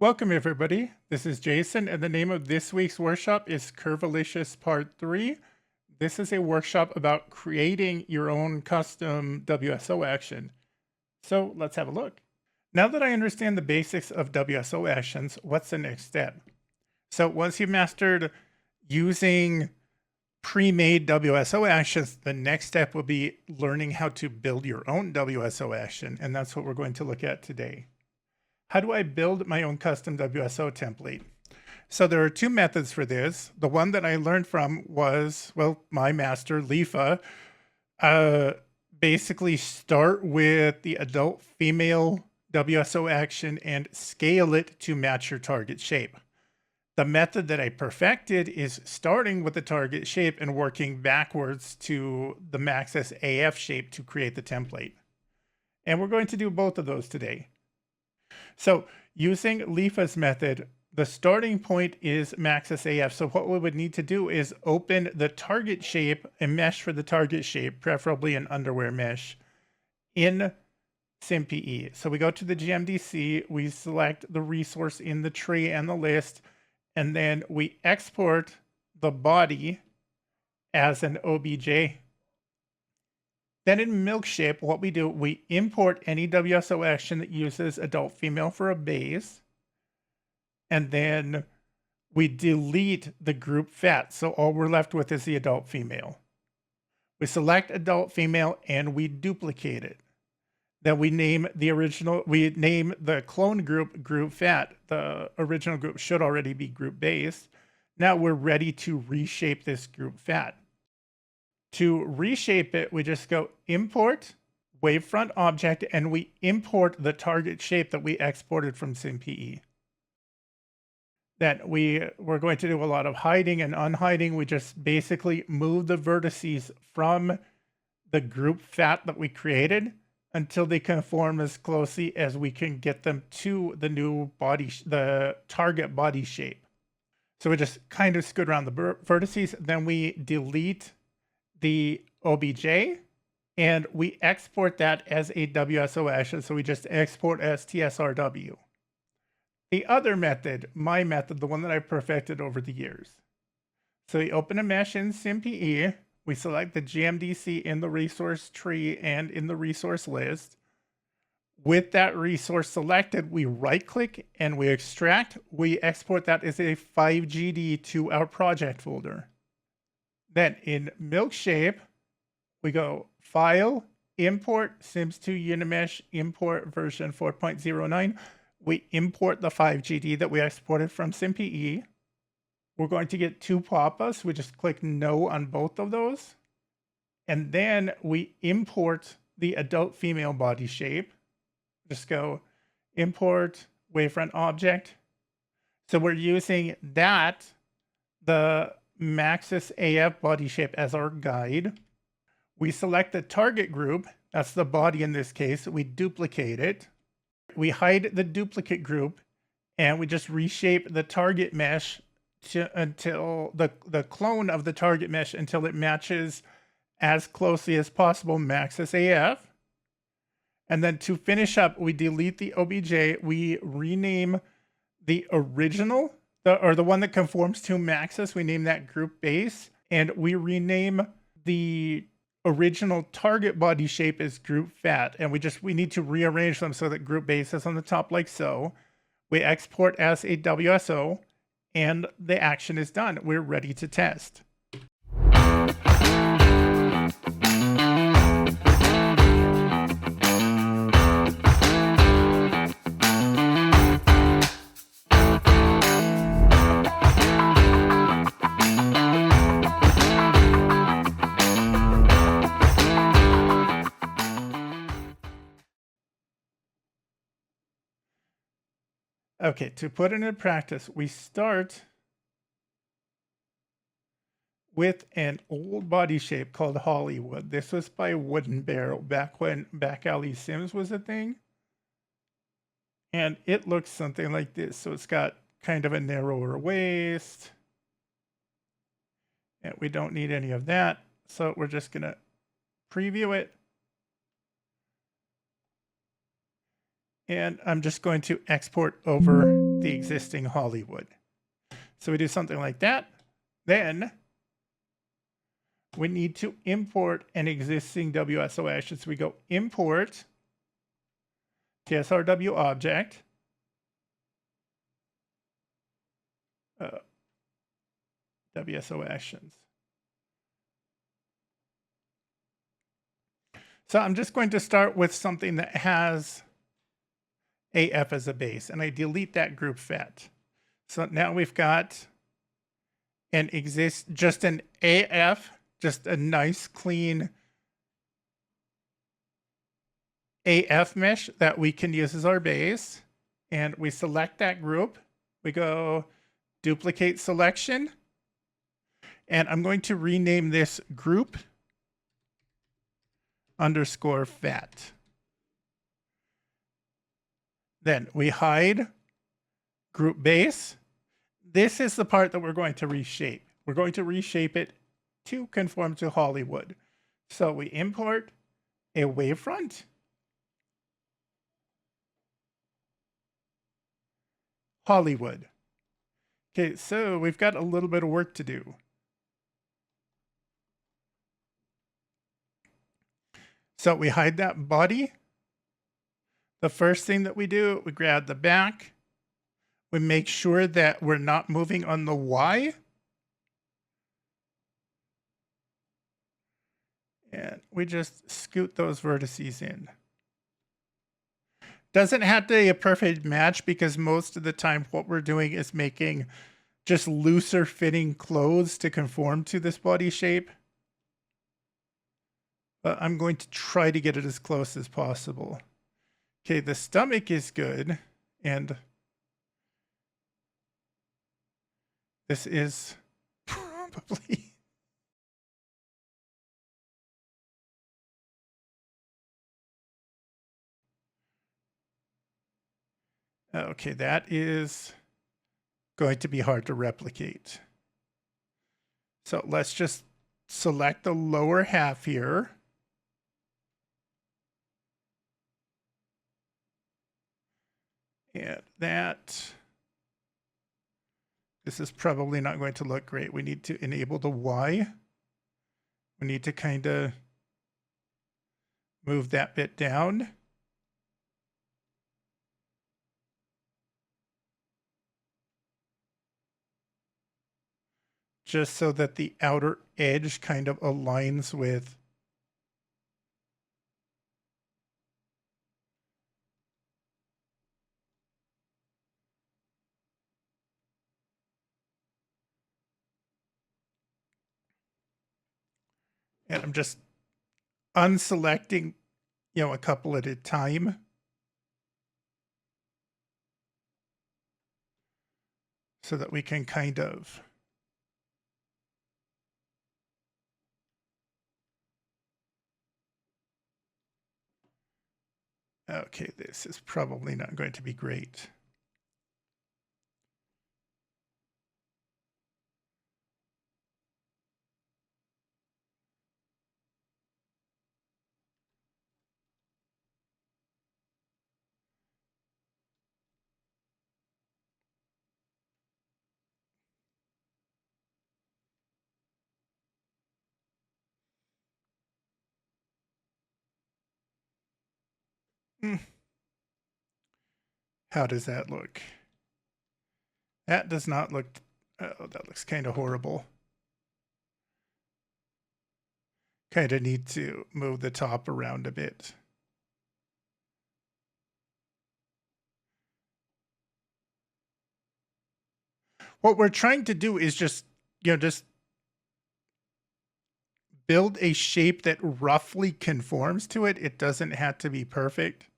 Welcome everybody, this is Jason and the name of this week's workshop is Curvalicious Part 3. This is a workshop about creating your own custom WSO action. So let's have a look. Now that I understand the basics of WSO actions, what's the next step? So once you've mastered using pre-made WSO actions, the next step will be learning how to build your own WSO action, and that's what we're going to look at today. How do I build my own custom WSO template? So there are two methods for this. The one that I learned from was, well, my master, Lifa. Basically start with the adult female WSO action and scale it to match your target shape. The method that I perfected is starting with the target shape and working backwards to the Maxis AF shape to create the template. And we're going to do both of those today. So using Lifa's method, the starting point is Maxis AF. So what we would need to do is open the target shape, a mesh for the target shape, preferably an underwear mesh, in SimPE. So we go to the GMDC, we select the resource in the tree and the list, and then we export the body as an OBJ. Then in Milkshape, what we do, we import any WSO action that uses adult female for a base. And then we delete the group fat. So all we're left with is the adult female. We select adult female and we duplicate it. Then we name the clone group fat. The original group should already be group base. Now we're ready to reshape this group fat. To reshape it, we just go import wavefront object and we import the target shape that we exported from SimPE. Then we're going to do a lot of hiding and unhiding. We just basically move the vertices from the group fat that we created until they conform as closely as we can get them to the new body, the target body shape. So we just kind of scoot around the vertices, then we delete the OBJ and we export that as a WSO action. So we just export as TSRW. The other method, my method, the one that I perfected over the years. So we open a mesh in SimPE, we select the GMDC in the resource tree and in the resource list. With that resource selected, we right click and we extract. We export that as a 5GD to our project folder. Then in Milkshape, we go File, Import, Sims2 Unimesh, Import version 4.09. We import the 5GD that we exported from SimPE. We're going to get two pop-ups. We just click No on both of those. And then we import the adult female body shape. Just go Import Wavefront Object. So we're using that, the Maxis AF body shape, as our guide. We select the target group, that's the body in this case, we duplicate it. We hide the duplicate group and we just reshape the target mesh until the clone of the target mesh until it matches as closely as possible Maxis AF. And then to finish up, we delete the OBJ, we rename the original, the one that conforms to Maxis, we name that group base, and we rename the original target body shape as group fat, and we need to rearrange them so that group base is on the top like so. We export as a WSO, and the action is done. We're ready to test. Okay, to put it into practice, we start with an old body shape called Hollywood. This was by Wooden Barrel back when Back Alley Sims was a thing. And it looks something like this. So it's got kind of a narrower waist. And we don't need any of that. So we're just going to preview it. And I'm just going to export over the existing Hollywood. So we do something like that. Then we need to import an existing WSO action. So we go import TSRW object. WSO actions. So I'm just going to start with something that has AF as a base, and I delete that group fet. So now we've got just an AF, just a nice clean AF mesh that we can use as our base. And we select that group. We go duplicate selection. And I'm going to rename this group underscore fet. Then we hide group base. This is the part that we're going to reshape. We're going to reshape it to conform to Hollywood. So we import a wavefront. Hollywood. Okay, so we've got a little bit of work to do. So we hide that body. The first thing that we do, we grab the back. We make sure that we're not moving on the Y. And we just scoot those vertices in. Doesn't have to be a perfect match because most of the time what we're doing is making just looser fitting clothes to conform to this body shape. But I'm going to try to get it as close as possible. Okay, the stomach is good. And this is probably... Okay, that is going to be hard to replicate. So let's just select the lower half here. And this is probably not going to look great. We need to enable the Y. We need to kind of move that bit down. Just so that the outer edge kind of aligns with and I'm just unselecting, a couple at a time. So that we can kind of okay, this is probably not going to be great. How does that look? That does not look, oh, that looks kind of horrible. Kind of need to move the top around a bit. What we're trying to do is just build a shape that roughly conforms to it. It doesn't have to be perfect.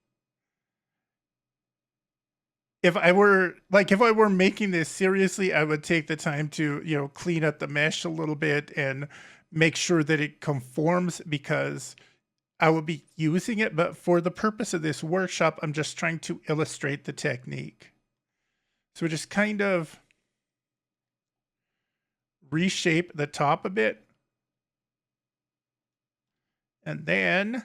If I were making this seriously, I would take the time to, clean up the mesh a little bit and make sure that it conforms because I will be using it. But for the purpose of this workshop, I'm just trying to illustrate the technique. So we just kind of reshape the top a bit. And then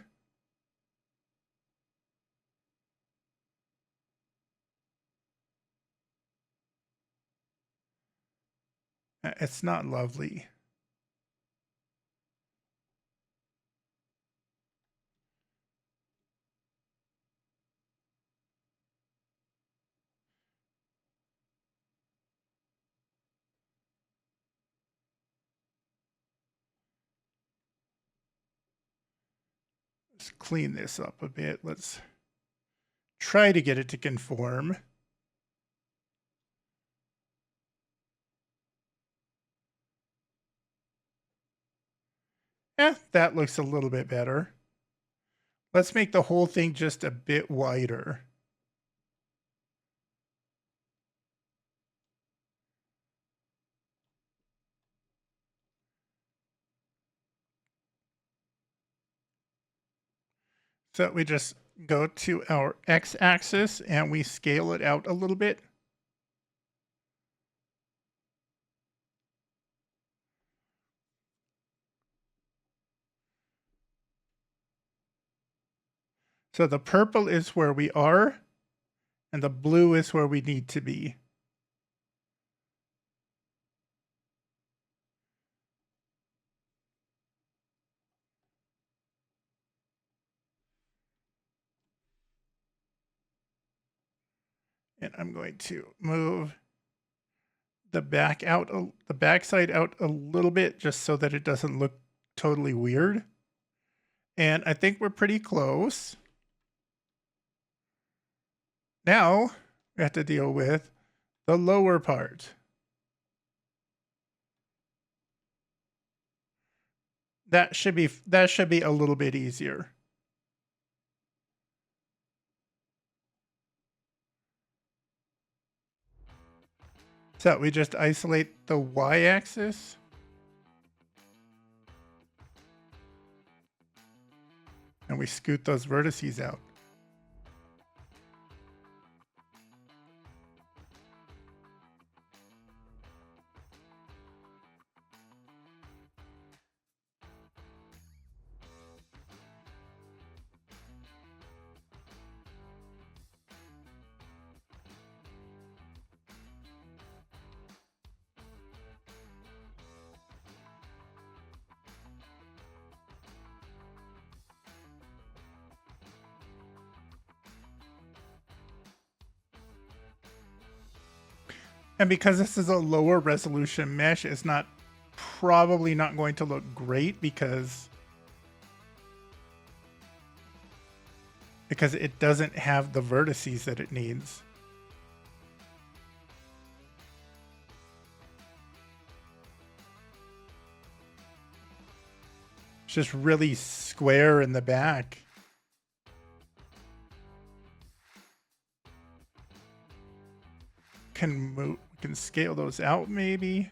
It's not lovely. Let's clean this up a bit. Let's try to get it to conform. That looks a little bit better. Let's make the whole thing just a bit wider. So we just go to our x-axis and we scale it out a little bit. So the purple is where we are, and the blue is where we need to be. And I'm going to move the backside out a little bit just so that it doesn't look totally weird. And I think we're pretty close. Now we have to deal with the lower part. That should be a little bit easier. So we just isolate the y-axis. And we scoot those vertices out. And because this is a lower resolution mesh, it's probably not going to look great because it doesn't have the vertices that it needs. It's just really square in the back. We can scale those out maybe.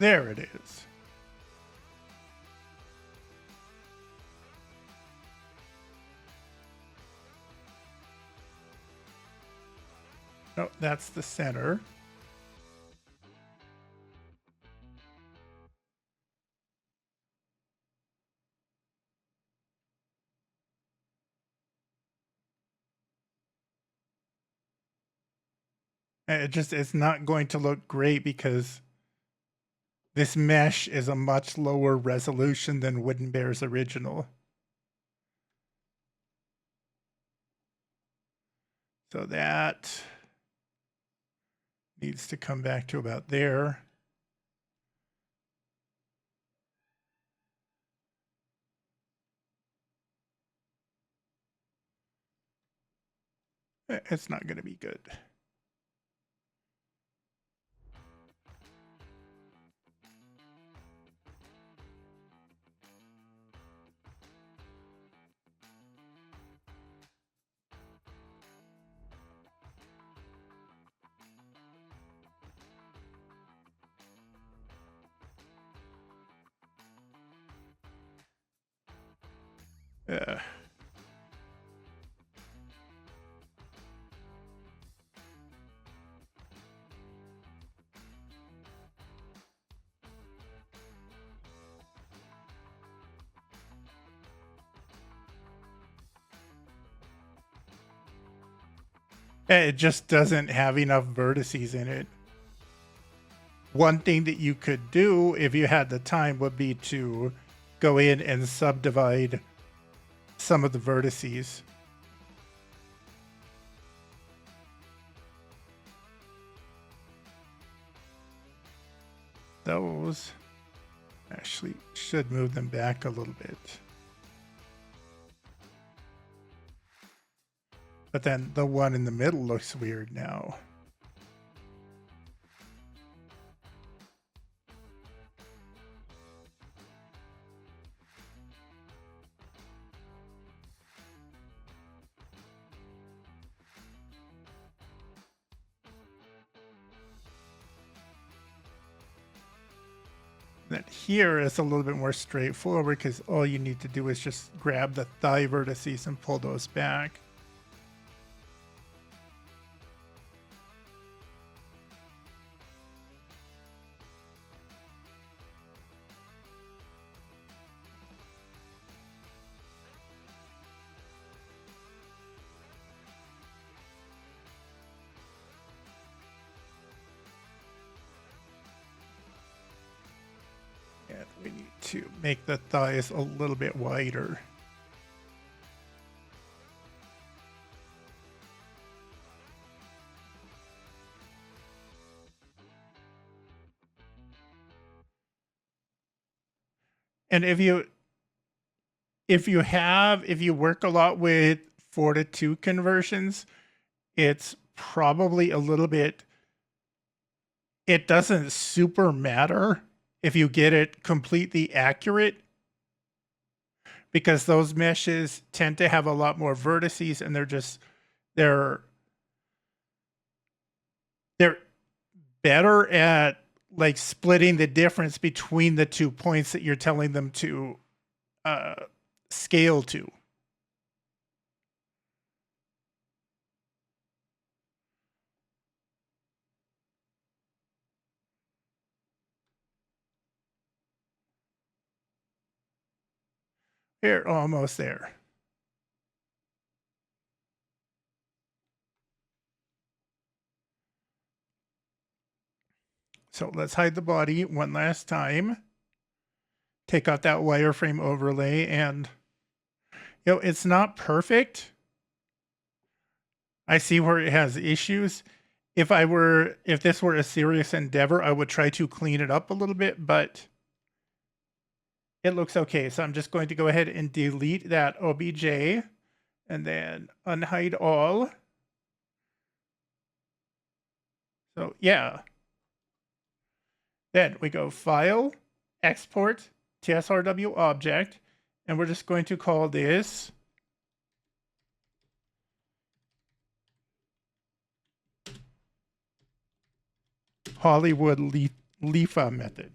There it is. Oh, that's the center. It's not going to look great because this mesh is a much lower resolution than Wooden Bear's original. So that needs to come back to about there. It's not going to be good. Uh, it just doesn't have enough vertices in it. One thing that you could do if you had the time would be to go in and subdivide some of the vertices. Those actually should move them back a little bit. But then the one in the middle looks weird now. That here is a little bit more straightforward because all you need to do is just grab the thigh vertices and pull those back. And we need to make the thighs a little bit wider. And if you work a lot with 4:2 conversions, it's probably a little bit, it doesn't super matter if you get it completely accurate, because those meshes tend to have a lot more vertices and they're better at like splitting the difference between the 2 points that you're telling them to scale to. Here, almost there. So let's hide the body one last time. Take out that wireframe overlay, and it's not perfect. I see where it has issues. If this were a serious endeavor, I would try to clean it up a little bit, but it looks okay. So I'm just going to go ahead and delete that OBJ and then unhide all. So yeah. Then we go File, Export, TSRW Object, and we're just going to call this Hollywood Lifa method.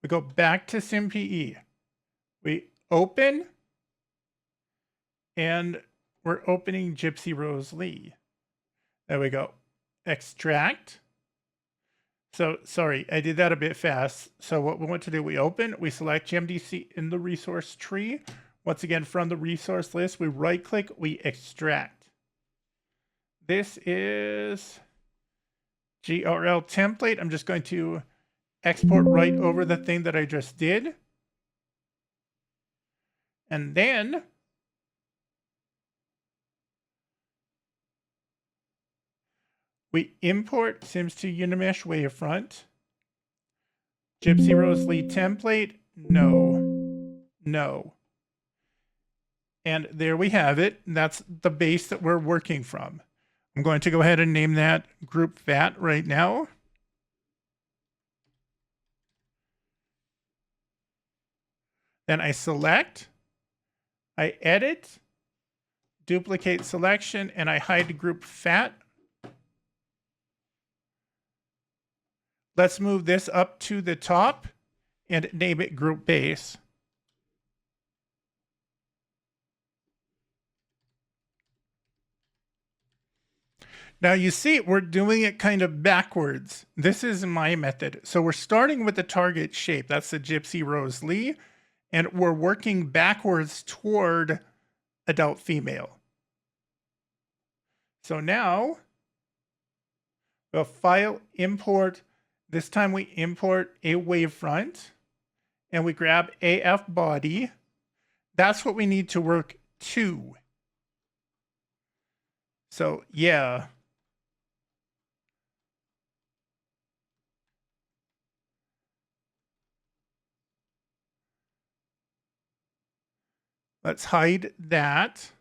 We go back to SimPE. We open, and we're opening Gypsy Rose Lee. There we go. Extract. So sorry, I did that a bit fast. So what we want to do, we open, we select GMDC in the resource tree. Once again, from the resource list, we right click, we extract. This is GRL template. I'm just going to export right over the thing that I just did. And then we import Sims 2 Unimesh Wavefront. Gypsy Rose Lee template, no. And there we have it. That's the base that we're working from. I'm going to go ahead and name that group fat right now. Then I select, I edit, duplicate selection, and I hide group fat. Let's move this up to the top and name it group base. Now you see we're doing it kind of backwards. This is my method. So we're starting with the target shape. That's the Gypsy Rose Lee. And we're working backwards toward adult female. So now we'll file import. This time we import a wavefront and we grab AF body. That's what we need to work to. So yeah. Let's hide that.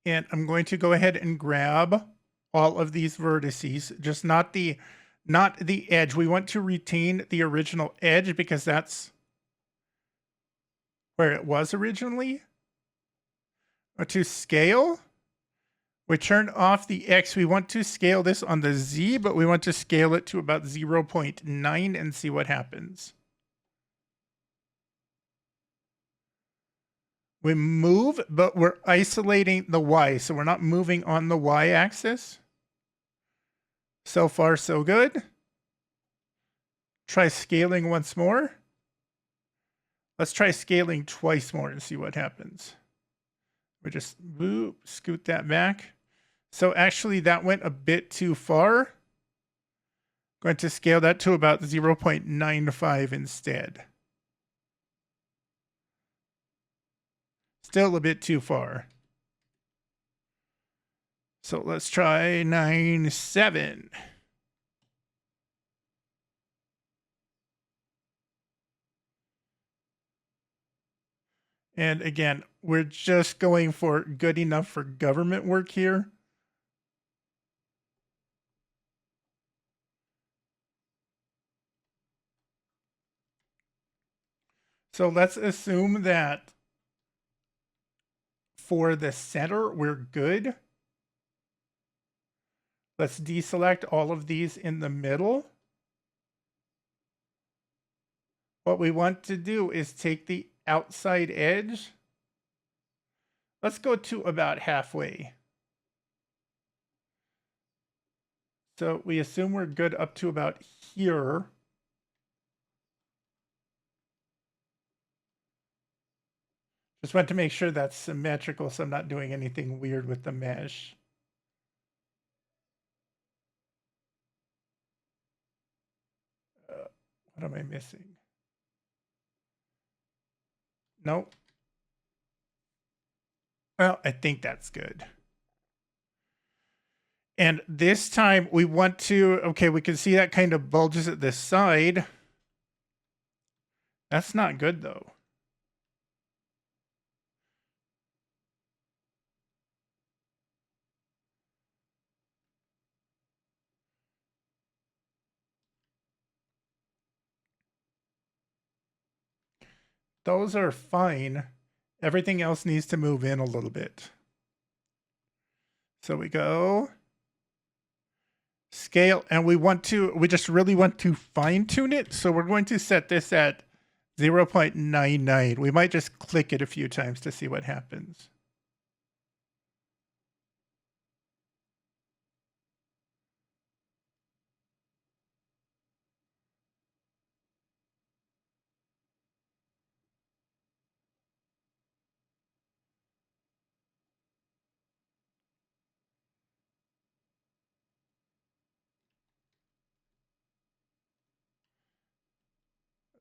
And I'm going to go ahead and grab all of these vertices, just not the edge. We want to retain the original edge because that's where it was originally. Or to scale, we turn off the X. We want to scale this on the Z, but we want to scale it to about 0.9 and see what happens. We move, but we're isolating the Y, so we're not moving on the Y axis. So far, so good. Try scaling once more. Let's try scaling twice more and see what happens. We just scoot that back. So actually that went a bit too far. Going to scale that to about 0.95 instead. Still a bit too far. So let's try 9.7. And again, we're just going for good enough for government work here. So let's assume that for the center, we're good. Let's deselect all of these in the middle. What we want to do is take the outside edge. Let's go to about halfway. So we assume we're good up to about here. Just want to make sure that's symmetrical so I'm not doing anything weird with the mesh. What am I missing? Nope. Well, I think that's good. And this time we want to, okay, we can see that kind of bulges at this side. That's not good though. Those are fine. Everything else needs to move in a little bit. So we go scale, and we just really want to fine tune it. So we're going to set this at 0.99. We might just click it a few times to see what happens.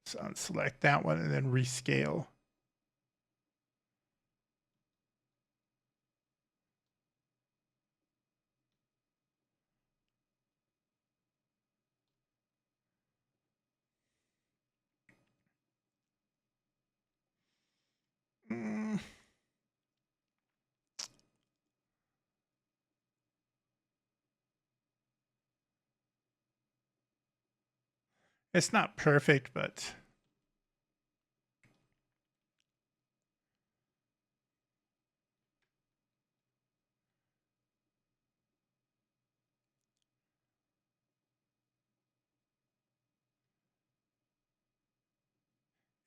So unselect that one and then rescale. It's not perfect, but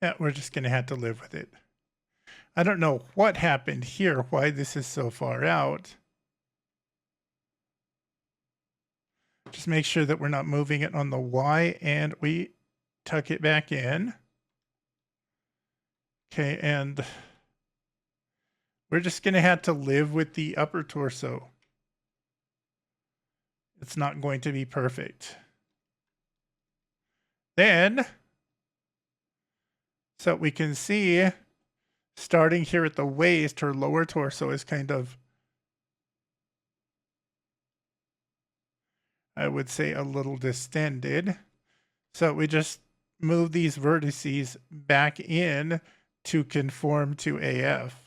yeah, we're just going to have to live with it. I don't know what happened here, why this is so far out. Just make sure that we're not moving it on the Y, and we tuck it back in. Okay, and we're just going to have to live with the upper torso. It's not going to be perfect. Then, so we can see, starting here at the waist, her lower torso is kind of, I would say, a little distended. So we just move these vertices back in to conform to AF.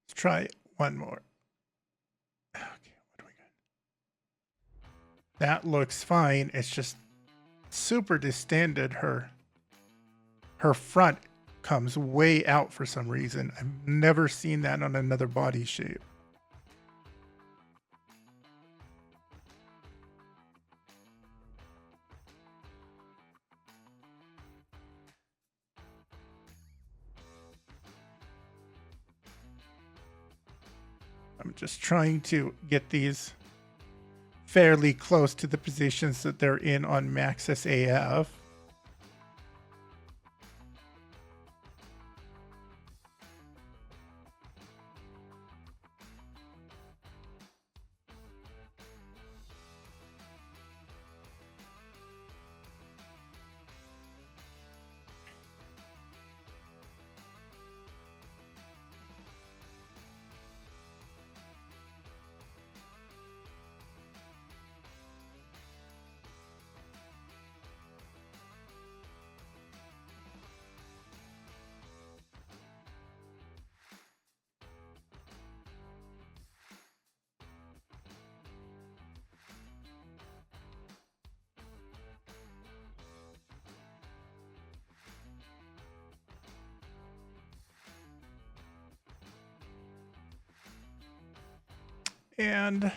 Let's try one more. Okay, what do we got? That looks fine. It's just super distended. Her front comes way out for some reason. I've never seen that on another body shape. I'm just trying to get these fairly close to the positions that they're in on Maxis AF. And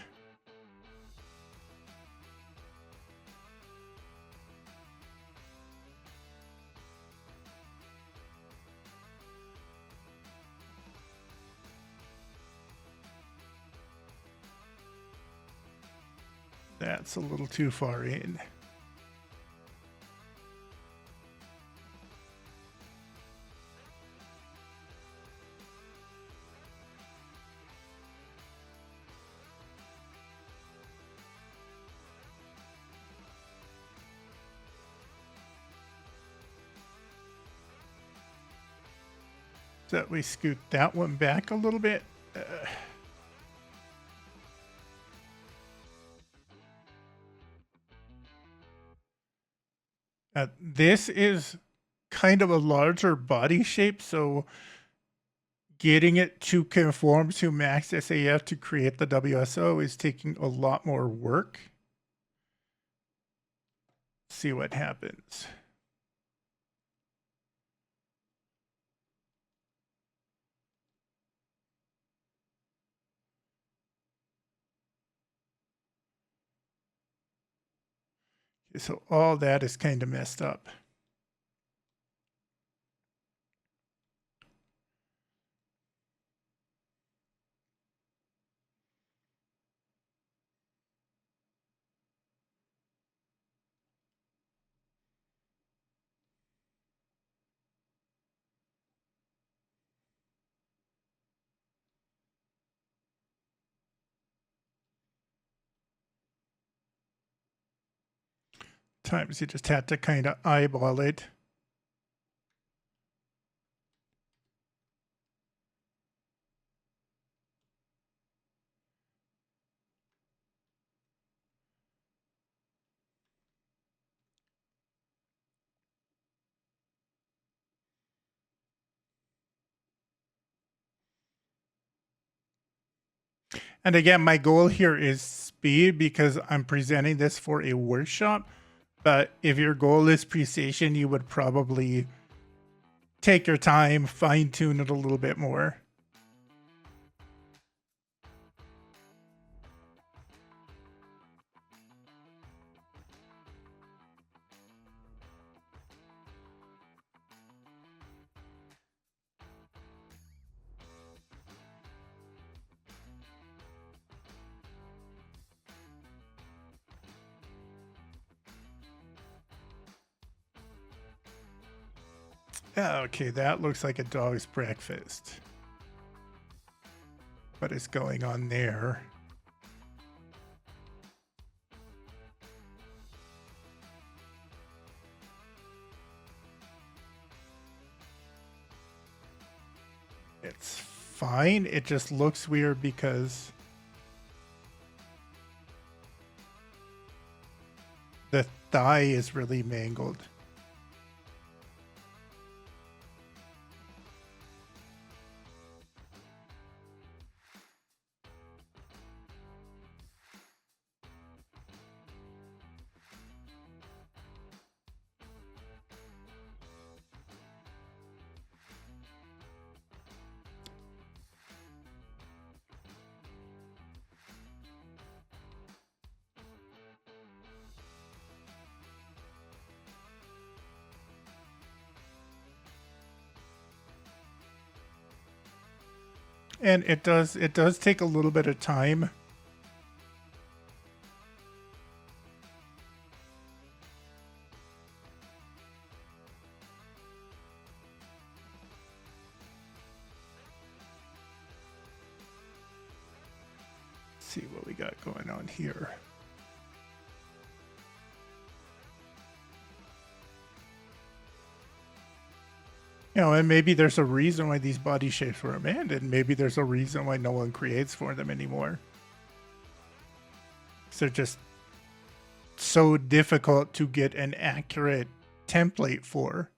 that's a little too far in. So we scoot that one back a little bit. This is kind of a larger body shape, so getting it to conform to Maxis AF to create the WSO is taking a lot more work. See what happens. Okay, so all that is kind of messed up. Times you just had to kind of eyeball it. And again, my goal here is speed because I'm presenting this for a workshop. But if your goal is precision, you would probably take your time, fine tune it a little bit more. Okay, that looks like a dog's breakfast. What is going on there? It's fine. It just looks weird because the thigh is really mangled. And it does take a little bit of time. Let's see what we got going on here. You know, and maybe there's a reason why these body shapes were abandoned. Maybe there's a reason why no one creates for them anymore. They're just so difficult to get an accurate template for.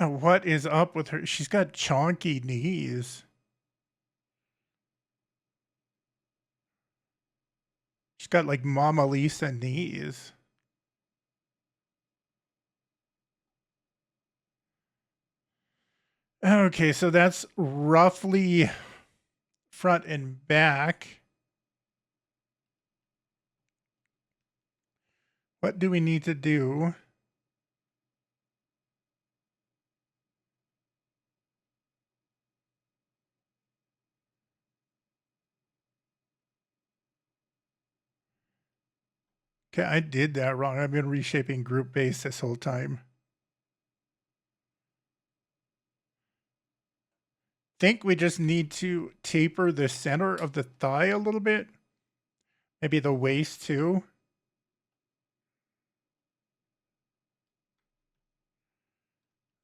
And what is up with her? She's got chonky knees. She's got like Mama Lisa knees. Okay, so that's roughly front and back. What do we need to do? Okay, I did that wrong. I've been reshaping group base this whole time. Think we just need to taper the center of the thigh a little bit. Maybe the waist too.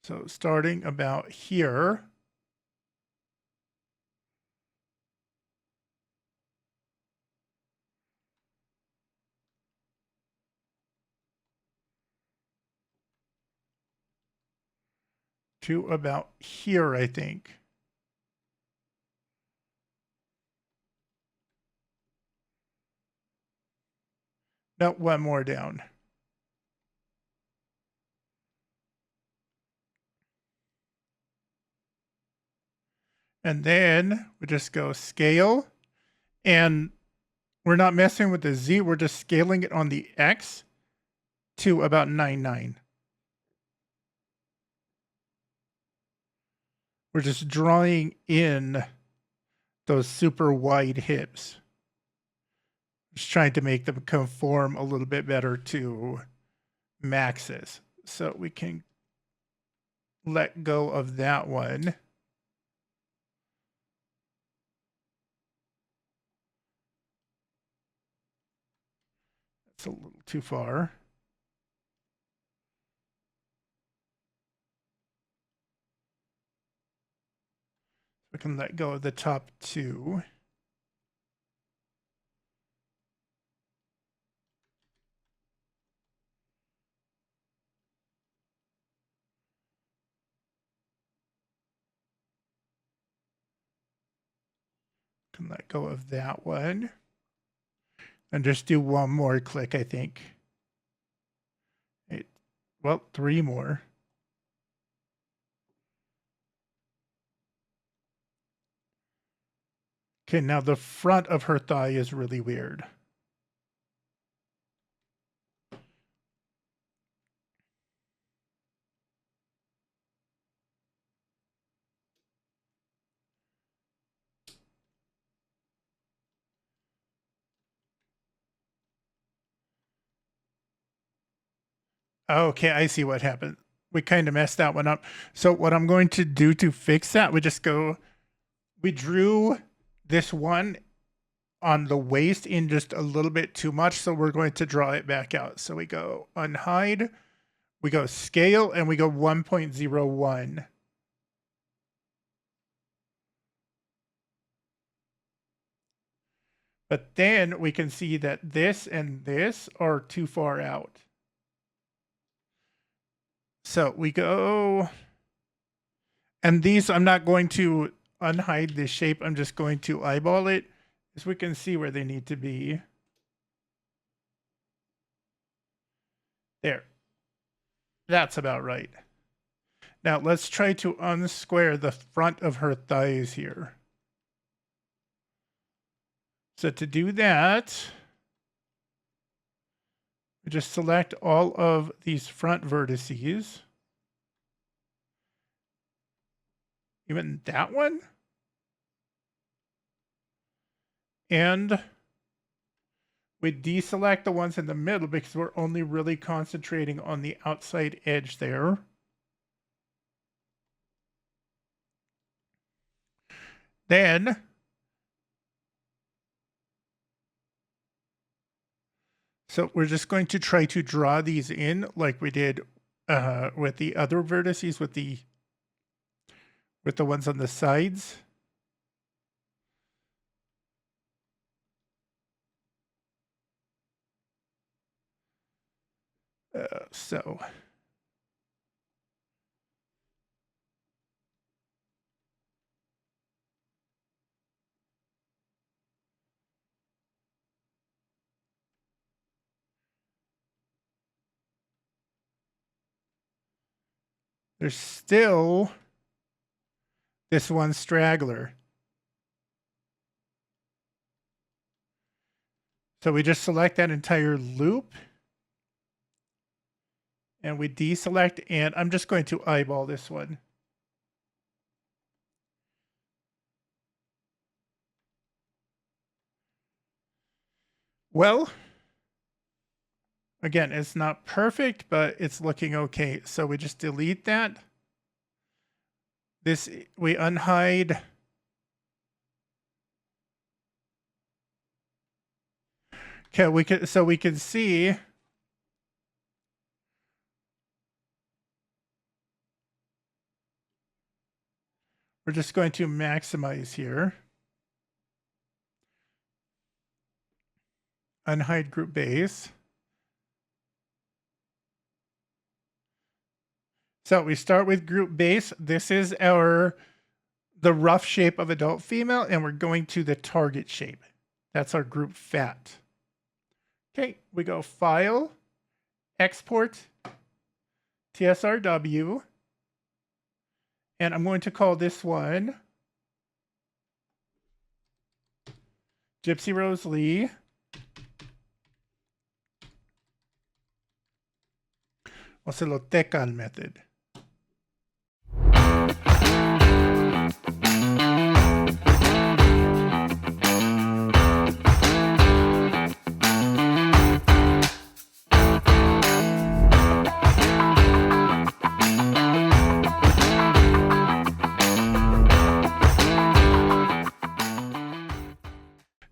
So starting about here. To about here, I think. No, one more down. And then we just go scale. And we're not messing with the Z. We're just scaling it on the X to about 9.9. We're just drawing in those super wide hips. Just trying to make them conform a little bit better to Maxis. So we can let go of that one. That's a little too far. We can let go of the top two. Can let go of that one. And just do one more click, I think. Well, three more. Okay, now the front of her thigh is really weird. Okay, I see what happened. We kind of messed that one up. So what I'm going to do to fix that, we drew this one on the waist in just a little bit too much, so we're going to draw it back out. So we go unhide, we go scale, and we go 1.01. But then we can see that this and this are too far out. So we go, and these, I'm not going to unhide this shape. I'm just going to eyeball it so we can see where they need to be. There. That's about right. Now let's try to unsquare the front of her thighs here. So to do that, we just select all of these front vertices. Even that one. And we deselect the ones in the middle because we're only really concentrating on the outside edge there. Then so we're just going to try to draw these in like we did with the other vertices, with the ones on the sides. So there's still this one straggler. So we just select that entire loop. And we deselect, and I'm just going to eyeball this one. Well, again, it's not perfect, but it's looking okay. So we just delete that. This, we unhide. Okay, we can see we're just going to maximize here. Unhide group base. So we start with group base. This is the rough shape of adult female, and we're going to the target shape. That's our group fat. Okay, we go File, Export, TSRW, and I'm going to call this one Gypsy Rose Lee. Ocelotekatl method.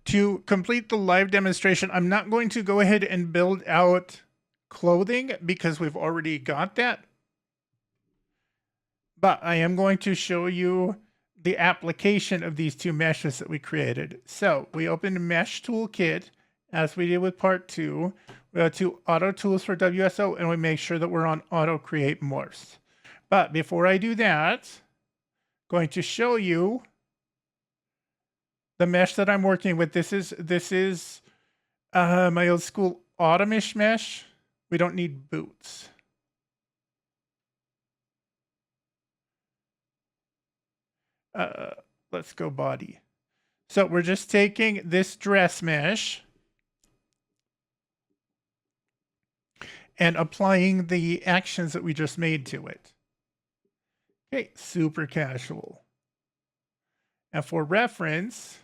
To complete the live demonstration, I'm not going to go ahead and build out clothing because we've already got that. But I am going to show you the application of these two meshes that we created. So we open the Mesh Toolkit, as we did with part 2. We go to Auto Tools for WSO, and we make sure that we're on Auto Create Morphs. But before I do that, I'm going to show you the mesh that I'm working with. This is my old school Automation mesh. We don't need boots. Let's go body. So we're just taking this dress mesh and applying the actions that we just made to it. Okay, super casual. And for reference,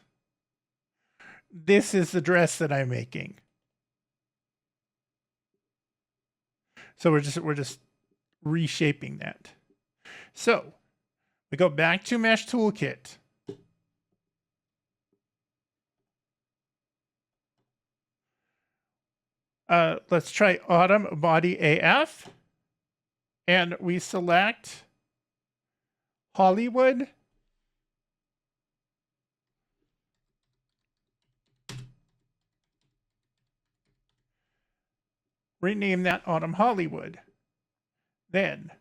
this is the dress that I'm making. So we're just reshaping that. So we go back to Mesh Toolkit. Let's try Autumn Body AF. And we select Hollywood. Rename that Autumn Hollywood. Then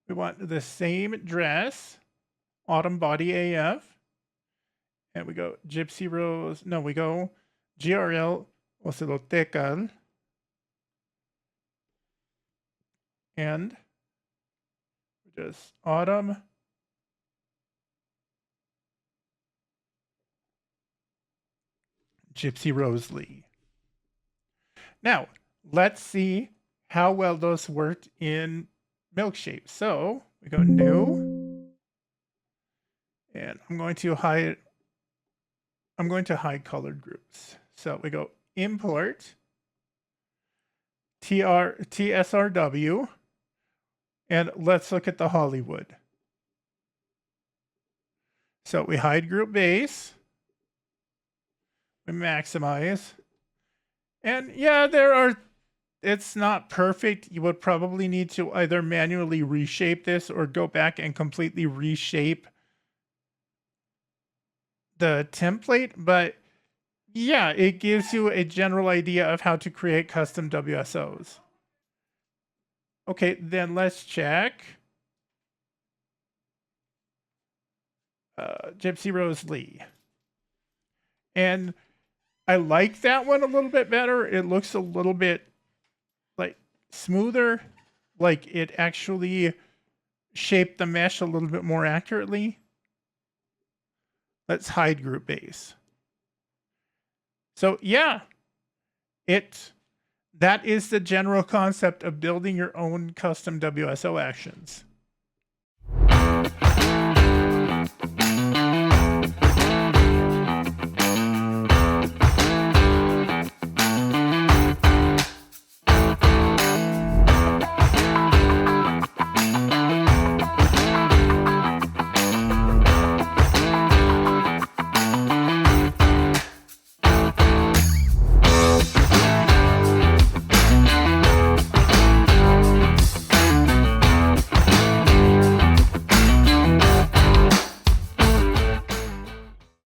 we want the same dress, Autumn Body AF. And we go Gypsy Rose. No, we go GRL Ocelotekatl. And just Autumn Gypsy Rose Lee. Now, let's see how well those worked in Milkshape. So we go New, and I'm going to hide colored groups. So we go Import TSRW, and let's look at the Hollywood. So we hide group base, we maximize. And yeah, it's not perfect. You would probably need to either manually reshape this or go back and completely reshape the template. But yeah, it gives you a general idea of how to create custom WSOs. Okay, then let's check. Gypsy Rose Lee. And I like that one a little bit better. It looks a little bit like smoother, like it actually shaped the mesh a little bit more accurately. Let's hide group base. So yeah, that is the general concept of building your own custom WSO actions.